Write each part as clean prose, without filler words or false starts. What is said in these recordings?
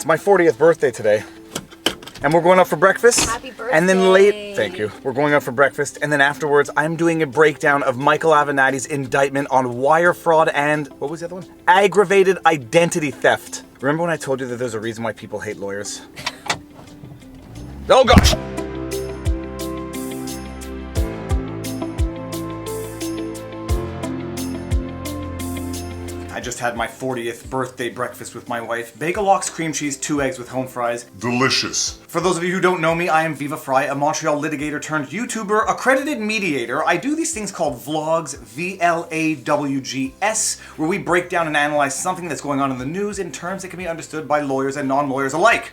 It's my 40th birthday today. And we're going out for breakfast. Happy birthday. And then thank you. We're going out for breakfast. And then afterwards, I'm doing a breakdown of Michael Avenatti's indictment on wire fraud and, what was the other one? Aggravated identity theft. Remember when I told you that there's a reason why people hate lawyers? Oh gosh! I just had my 40th birthday breakfast with my wife. Bagel lox, cream cheese, 2 eggs with home fries. Delicious. For those of you who don't know me, I am Viva Frei, a Montreal litigator turned YouTuber, accredited mediator. I do these things called vlogs, VLAWGS, where we break down and analyze something that's going on in the news in terms that can be understood by lawyers and non-lawyers alike.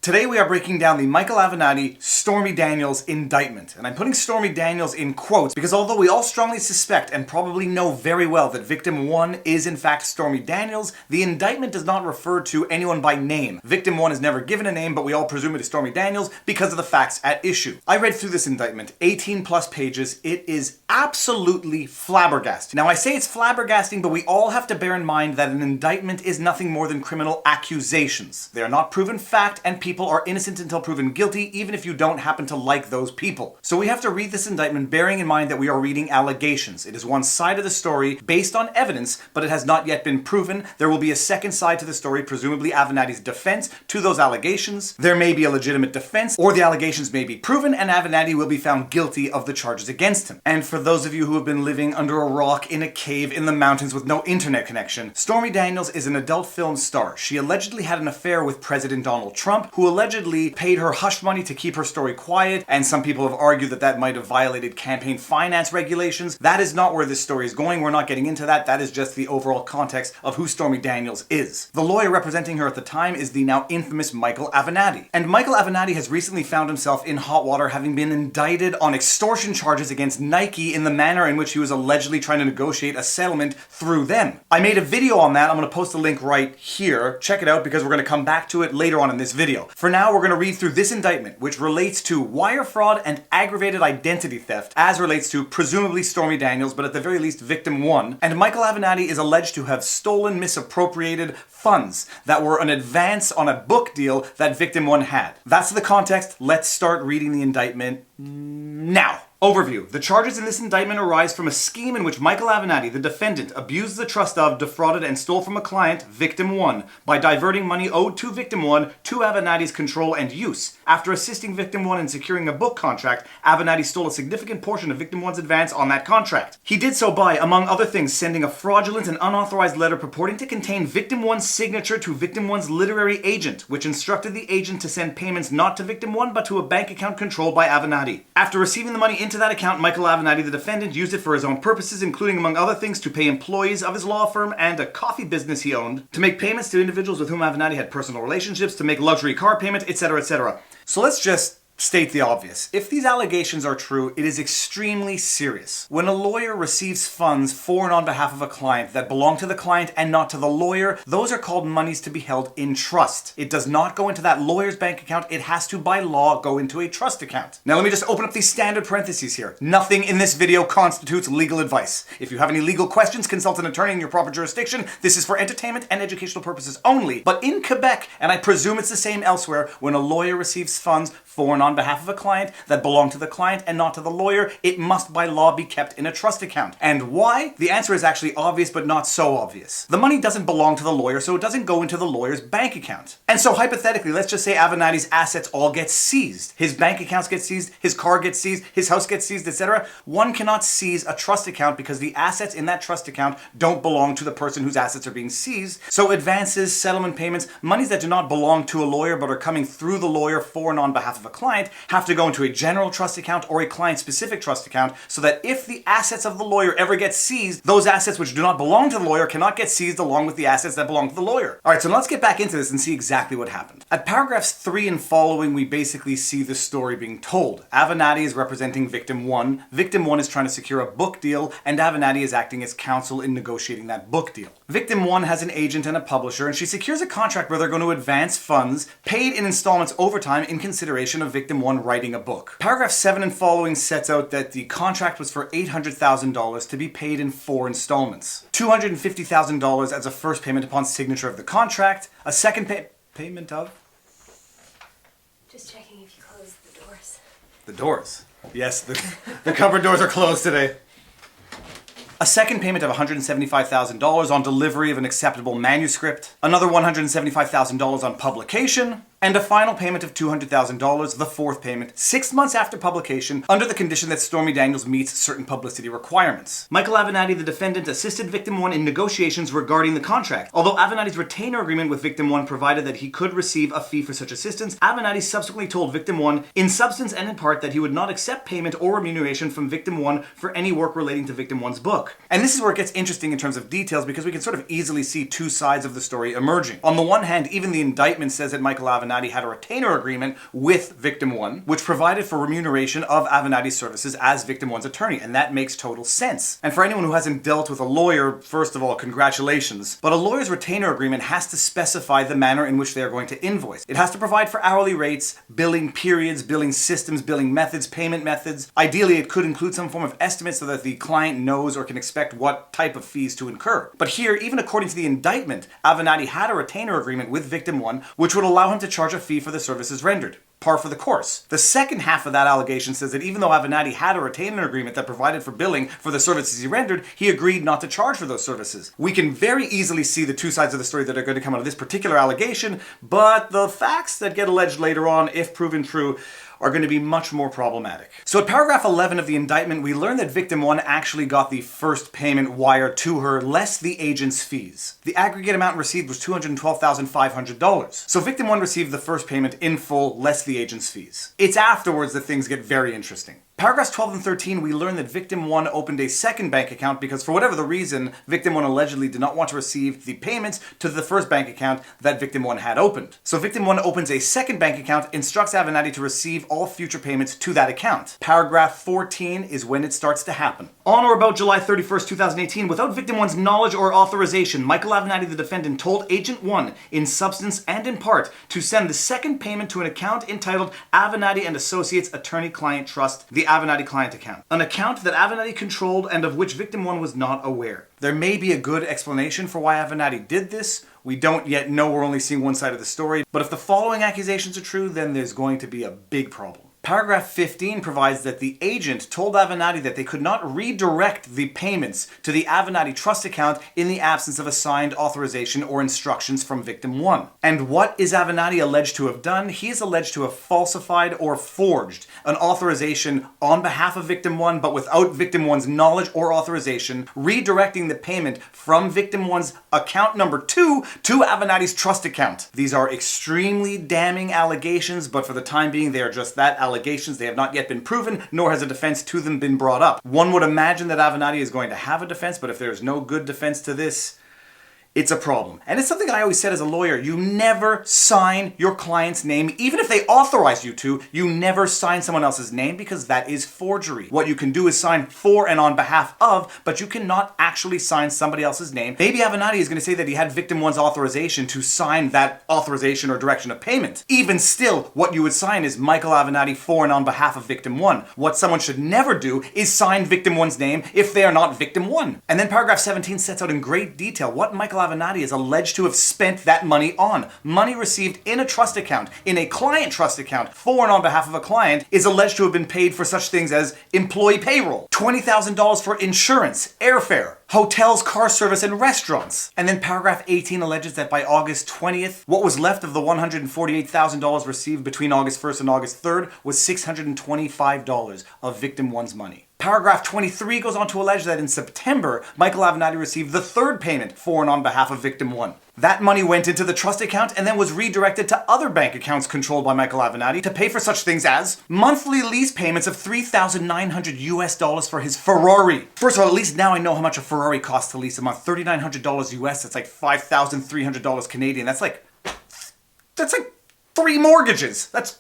Today we are breaking down the Michael Avenatti, Stormy Daniels indictment. And I'm putting Stormy Daniels in quotes because although we all strongly suspect and probably know very well that victim 1 is in fact Stormy Daniels, the indictment does not refer to anyone by name. Victim 1 is never given a name, but we all presume it is Stormy Daniels because of the facts at issue. I read through this indictment, 18 plus pages. It is absolutely flabbergasting. Now I say it's flabbergasting, but we all have to bear in mind that an indictment is nothing more than criminal accusations. They are not proven fact, and people are innocent until proven guilty, even if you don't happen to like those people. So we have to read this indictment bearing in mind that we are reading allegations. It is one side of the story based on evidence, but it has not yet been proven. There will be a second side to the story, presumably Avenatti's defense to those allegations. There may be a legitimate defense, or the allegations may be proven, and Avenatti will be found guilty of the charges against him. And for those of you who have been living under a rock in a cave in the mountains with no internet connection, Stormy Daniels is an adult film star. She allegedly had an affair with President Donald Trump, who allegedly paid her hush money to keep her story quiet, and some people have argued that that might have violated campaign finance regulations. That is not where this story is going. We're not getting into that. That is just the overall context of who Stormy Daniels is. The lawyer representing her at the time is the now infamous Michael Avenatti. And Michael Avenatti has recently found himself in hot water, having been indicted on extortion charges against Nike in the manner in which he was allegedly trying to negotiate a settlement through them. I made a video on that. I'm going to post a link right here. Check it out because we're going to come back to it later on in this video. For now, we're going to read through this indictment, which relates to wire fraud and aggravated identity theft, as relates to presumably Stormy Daniels, but at the very least victim 1. And Michael Avenatti is alleged to have stolen, misappropriated funds that were an advance on a book deal that victim 1 had. That's the context. Let's start reading the indictment now. Overview. The charges in this indictment arise from a scheme in which Michael Avenatti, the defendant, abused the trust of, defrauded, and stole from a client, victim 1, by diverting money owed to victim 1 to Avenatti's control and use. After assisting victim 1 in securing a book contract, Avenatti stole a significant portion of victim 1's advance on that contract. He did so by, among other things, sending a fraudulent and unauthorized letter purporting to contain victim 1's signature to victim 1's literary agent, which instructed the agent to send payments not to victim 1 but to a bank account controlled by Avenatti. After receiving the money into that account, Michael Avenatti, the defendant, used it for his own purposes, including, among other things, to pay employees of his law firm and a coffee business he owned, to make payments to individuals with whom Avenatti had personal relationships, to make luxury car payments, etc., etc. So let's just state the obvious. If these allegations are true, it is extremely serious. When a lawyer receives funds for and on behalf of a client that belong to the client and not to the lawyer, those are called monies to be held in trust. It does not go into that lawyer's bank account. It has to, by law, go into a trust account. Now let me just open up these standard parentheses here. Nothing in this video constitutes legal advice. If you have any legal questions, consult an attorney in your proper jurisdiction. This is for entertainment and educational purposes only. But in Quebec, and I presume it's the same elsewhere, when a lawyer receives funds for and on behalf of a client that belong to the client and not to the lawyer, it must by law be kept in a trust account. And why? The answer is actually obvious, but not so obvious. The money doesn't belong to the lawyer, so it doesn't go into the lawyer's bank account. And so hypothetically, let's just say Avenatti's assets all get seized. His bank accounts get seized, his car gets seized, his house gets seized, etc. One cannot seize a trust account because the assets in that trust account don't belong to the person whose assets are being seized. So advances, settlement payments, monies that do not belong to a lawyer but are coming through the lawyer for and on behalf of a client have to go into a general trust account or a client-specific trust account so that if the assets of the lawyer ever get seized, those assets which do not belong to the lawyer cannot get seized along with the assets that belong to the lawyer. Alright, so let's get back into this and see exactly what happened. At paragraphs 3 and following, we basically see the story being told. Avenatti is representing victim 1. Victim 1 is trying to secure a book deal, and Avenatti is acting as counsel in negotiating that book deal. Victim 1 has an agent and a publisher, and she secures a contract where they're going to advance funds paid in installments over time in consideration of victim 1 writing a book. Paragraph 7 and following sets out that the contract was for $800,000 to be paid in 4 installments. $250,000 as a first payment upon signature of the contract, a second payment of? Just checking if you closed the doors. The doors. Yes, the cupboard doors are closed today. A second payment of $175,000 on delivery of an acceptable manuscript, another $175,000 on publication, and a final payment of $200,000, the fourth payment, 6 months after publication, under the condition that Stormy Daniels meets certain publicity requirements. Michael Avenatti, the defendant, assisted Victim 1 in negotiations regarding the contract. Although Avenatti's retainer agreement with Victim 1 provided that he could receive a fee for such assistance, Avenatti subsequently told Victim 1, in substance and in part, that he would not accept payment or remuneration from Victim 1 for any work relating to Victim 1's book. And this is where it gets interesting in terms of details, because we can sort of easily see two sides of the story emerging. On the one hand, even the indictment says that Michael Avenatti had a retainer agreement with Victim 1, which provided for remuneration of Avenatti's services as Victim 1's attorney, and that makes total sense. And for anyone who hasn't dealt with a lawyer, first of all, congratulations. But a lawyer's retainer agreement has to specify the manner in which they are going to invoice. It has to provide for hourly rates, billing periods, billing systems, billing methods, payment methods. Ideally, it could include some form of estimate so that the client knows or can expect what type of fees to incur. But here, even according to the indictment, Avenatti had a retainer agreement with Victim 1, which would allow him to charge a fee for the services rendered. Par for the course. The second half of that allegation says that even though Avenatti had a retainer agreement that provided for billing for the services he rendered, he agreed not to charge for those services. We can very easily see the two sides of the story that are going to come out of this particular allegation, but the facts that get alleged later on, if proven true, are going to be much more problematic. So at paragraph 11 of the indictment, we learn that Victim 1 actually got the first payment wired to her, less the agent's fees. The aggregate amount received was $212,500. So Victim 1 received the first payment in full, less the agent's fees. It's afterwards that things get very interesting. Paragraphs 12 and 13, we learn that Victim 1 opened a second bank account because for whatever the reason, Victim 1 allegedly did not want to receive the payments to the first bank account that Victim 1 had opened. So Victim 1 opens a second bank account, instructs Avenatti to receive all future payments to that account. Paragraph 14 is when it starts to happen. On or about July 31st, 2018, without Victim 1's knowledge or authorization, Michael Avenatti, the defendant, told Agent 1, in substance and in part, to send the second payment to an account entitled Avenatti and Associates Attorney-Client Trust, the Avenatti client account. An account that Avenatti controlled and of which Victim 1 was not aware. There may be a good explanation for why Avenatti did this. We don't yet know, we're only seeing one side of the story. But if the following accusations are true, then there's going to be a big problem. Paragraph 15 provides that the agent told Avenatti that they could not redirect the payments to the Avenatti trust account in the absence of a signed authorization or instructions from Victim 1. And what is Avenatti alleged to have done? He is alleged to have falsified or forged an authorization on behalf of Victim 1, but without Victim 1's knowledge or authorization, redirecting the payment from Victim 1's account number 2 to Avenatti's trust account. These are extremely damning allegations, but for the time being, they are just that, allegations. They have not yet been proven, nor has a defense to them been brought up. One would imagine that Avenatti is going to have a defense, but if there is no good defense to this, it's a problem. And it's something I always said as a lawyer, you never sign your client's name. Even if they authorize you to, you never sign someone else's name because that is forgery. What you can do is sign for and on behalf of, but you cannot actually sign somebody else's name. Maybe Avenatti is going to say that he had Victim 1's authorization to sign that authorization or direction of payment. Even still, what you would sign is Michael Avenatti for and on behalf of Victim 1. What someone should never do is sign Victim 1's name if they are not Victim 1. And then paragraph 17 sets out in great detail what Michael Avenatti is alleged to have spent that money on. Money received in a trust account, in a client trust account, for and on behalf of a client, is alleged to have been paid for such things as employee payroll, $20,000 for insurance, airfare, hotels, car service, and restaurants. And then paragraph 18 alleges that by August 20th, what was left of the $148,000 received between August 1st and August 3rd was $625 of Victim 1's money. Paragraph 23 goes on to allege that in September, Michael Avenatti received the third payment for and on behalf of Victim 1. That money went into the trust account and then was redirected to other bank accounts controlled by Michael Avenatti to pay for such things as monthly lease payments of $3,900 for his Ferrari. First of all, at least now I know how much a Ferrari costs to lease a month. $3,900 US, that's like $5,300 Canadian. That's like 3 mortgages. That's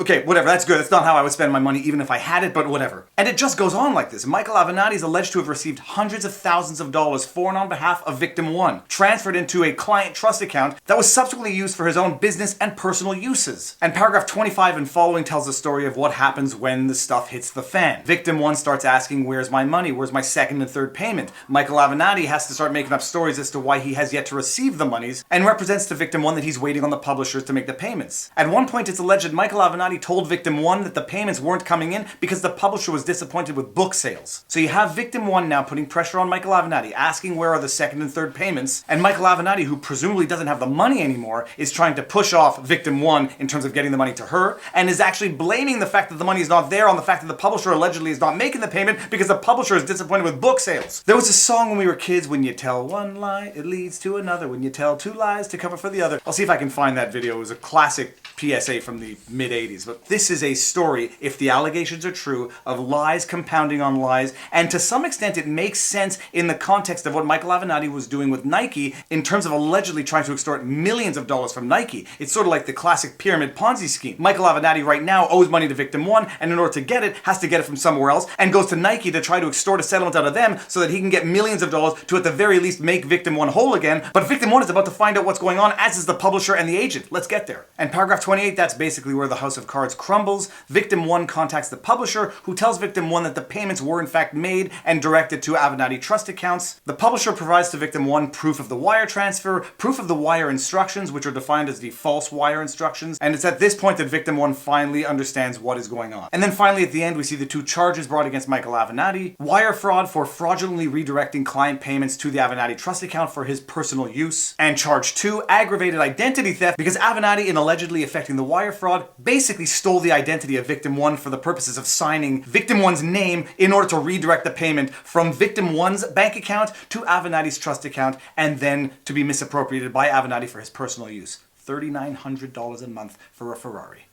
Okay, whatever, that's good. That's not how I would spend my money even if I had it, but whatever. And it just goes on like this. Michael Avenatti is alleged to have received hundreds of thousands of dollars for and on behalf of victim one, transferred into a client trust account that was subsequently used for his own business and personal uses. And paragraph 25 and following tells the story of what happens when the stuff hits the fan. Victim one starts asking, where's my money? Where's my second and third payment? Michael Avenatti has to start making up stories as to why he has yet to receive the monies and represents to victim one that he's waiting on the publishers to make the payments. At one point, it's alleged that Michael Avenatti told victim one that the payments weren't coming in because the publisher was disappointed with book sales. So you have victim one now putting pressure on Michael Avenatti, asking where are the second and third payments, and Michael Avenatti, who presumably doesn't have the money anymore, is trying to push off victim one in terms of getting the money to her, and is actually blaming the fact that the money is not there on the fact that the publisher allegedly is not making the payment because the publisher is disappointed with book sales. There was a song when we were kids, when you tell one lie, it leads to another. When you tell two lies to cover for the other. I'll see if I can find that video. It was a classic PSA from the mid-80s. But this is a story, if the allegations are true, of lies compounding on lies. And to some extent, it makes sense in the context of what Michael Avenatti was doing with Nike in terms of allegedly trying to extort millions of dollars from Nike. It's sort of like the classic pyramid Ponzi scheme. Michael Avenatti right now owes money to victim one, and in order to get it, has to get it from somewhere else, and goes to Nike to try to extort a settlement out of them so that he can get millions of dollars to at the very least make victim one whole again. But victim one is about to find out what's going on, as is the publisher and the agent. Let's get there. And paragraph 28, that's basically where the house of cards crumbles. Victim one contacts the publisher, who tells victim one that the payments were in fact made and directed to Avenatti trust accounts. The publisher provides to victim one proof of the wire transfer, proof of the wire instructions, which are defined as the false wire instructions, and it's at this point that victim one finally understands what is going on. And then finally at the end we see the two charges brought against Michael Avenatti: wire fraud for fraudulently redirecting client payments to the Avenatti trust account for his personal use, and charge 2, aggravated identity theft, because Avenatti, in allegedly effecting the wire fraud, basically stole the identity of victim one for the purposes of signing victim one's name in order to redirect the payment from victim one's bank account to Avenatti's trust account, and then to be misappropriated by Avenatti for his personal use. $3,900 a month for a Ferrari.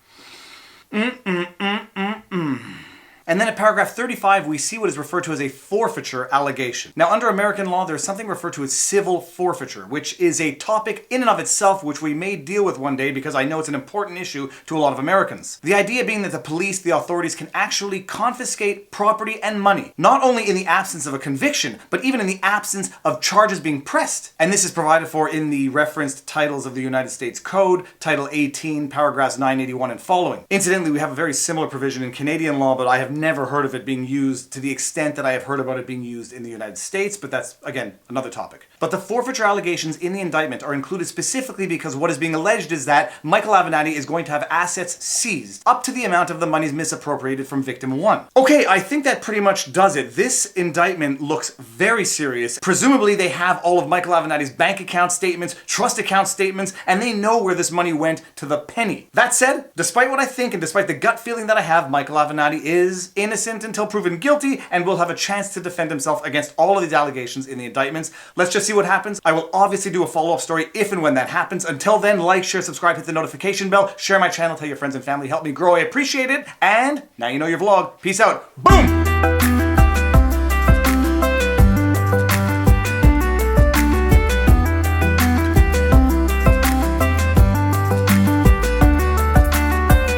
And then at paragraph 35, we see what is referred to as a forfeiture allegation. Now, under American law, there's something referred to as civil forfeiture, which is a topic in and of itself which we may deal with one day because I know it's an important issue to a lot of Americans. The idea being that the police, the authorities, can actually confiscate property and money, not only in the absence of a conviction, but even in the absence of charges being pressed. And this is provided for in the referenced titles of the United States Code, Title 18, paragraphs 981 and following. Incidentally, we have a very similar provision in Canadian law, but I have never heard of it being used to the extent that I have heard about it being used in the United States, but that's, again, another topic. But the forfeiture allegations in the indictment are included specifically because what is being alleged is that Michael Avenatti is going to have assets seized up to the amount of the monies misappropriated from victim one. Okay, I think that pretty much does it. This indictment looks very serious. Presumably they have all of Michael Avenatti's bank account statements, trust account statements, and they know where this money went to the penny. That said, despite what I think and despite the gut feeling that I have, Michael Avenatti is innocent until proven guilty and will have a chance to defend himself against all of these allegations in the indictments. Let's just see what happens. I will obviously do a follow-up story if and when that happens. Until then, like, share, subscribe, hit the notification bell, share my channel, tell your friends and family, help me grow. I appreciate it. And now you know your vlog. Peace out. Boom!